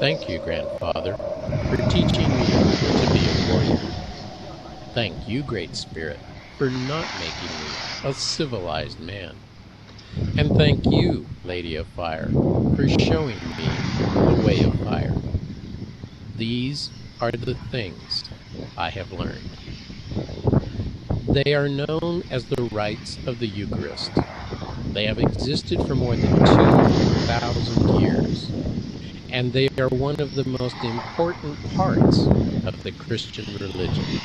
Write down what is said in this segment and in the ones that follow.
Thank you, Grandfather, for teaching me to be a warrior. Thank you, Great Spirit, for not making me a civilized man. And thank you, Lady of Fire, for showing me the way of fire. These are the things I have learned. They are known as the rites of the Eucharist. They have existed for more than 2,000 years, and they are one of the most important parts of the Christian religion.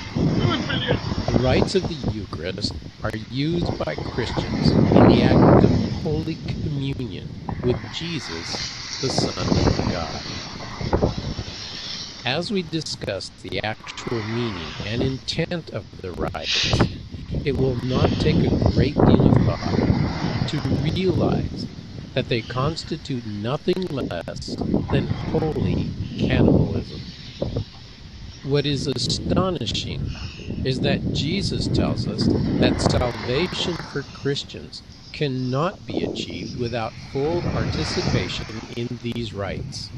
The rites of the Eucharist are used by Christians in the act of Holy Communion with Jesus, the Son of God. As we discuss the actual meaning and intent of the rites, it will not take a great deal of thought to realize that they constitute nothing less than holy cannibalism. What is astonishing is that Jesus tells us that salvation for Christians cannot be achieved without full participation in these rites.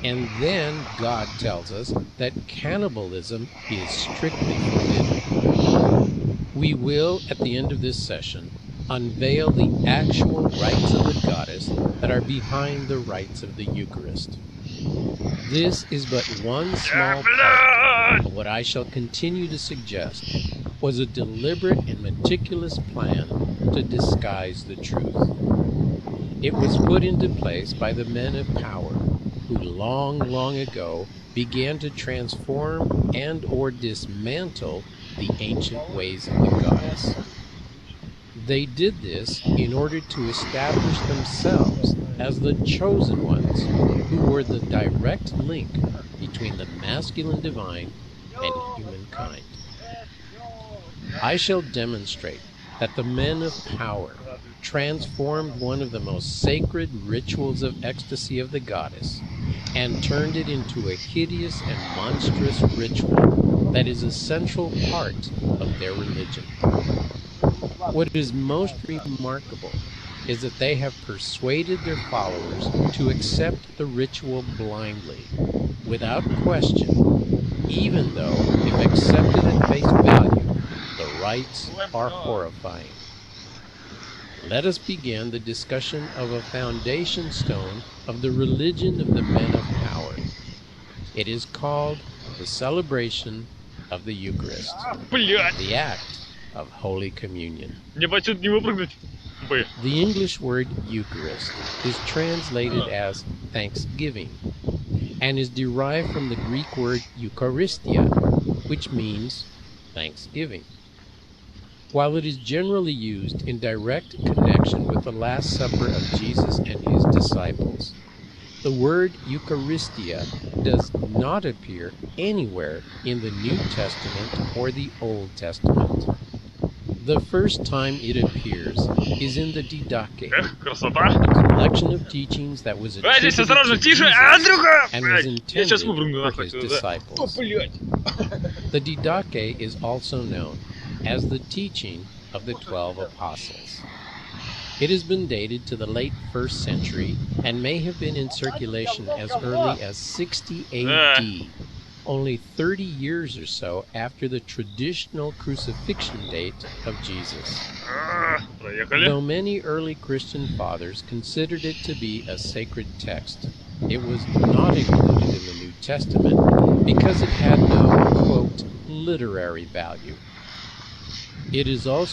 And then God tells us that cannibalism is strictly forbidden. We will, at the end of this session, unveil the actual rites of the goddess that are behind the rites of the Eucharist. This is but one small part of what I shall continue to suggest was a deliberate and meticulous plan to disguise the truth. It was put into place by the men of power who long ago began to transform and or dismantle the ancient ways of the goddess. They did this in order to establish themselves as the chosen ones who were the direct link between the masculine divine and humankind. I shall demonstrate that the men of power transformed one of the most sacred rituals of ecstasy of the goddess and turned it into a hideous and monstrous ritual that is a central part of their religion. What is most remarkable is that they have persuaded their followers to accept the ritual blindly, without question, even though, if accepted at face value, the rites are horrifying. Let us begin the discussion of a foundation stone of the religion of the men of power. It is called the celebration of the Eucharist, the act of Holy Communion. The English word Eucharist is translated as thanksgiving and is derived from the Greek word Eucharistia, which means thanksgiving. While it is generally used in direct connection with the Last Supper of Jesus and his disciples, the word Eucharistia does not appear anywhere in the New Testament or the Old Testament. The first time it appears is in the Didache, a collection of teachings that was attributed to Jesus and was intended for his disciples. The Didache is also known as the teaching of the 12 apostles. It has been dated to the late 1st century and may have been in circulation as early as 60 AD, only 30 years or so after the traditional crucifixion date of Jesus. Though many early Christian fathers considered it to be a sacred text, it was not included in the New Testament because it had no, quote, literary value. It is also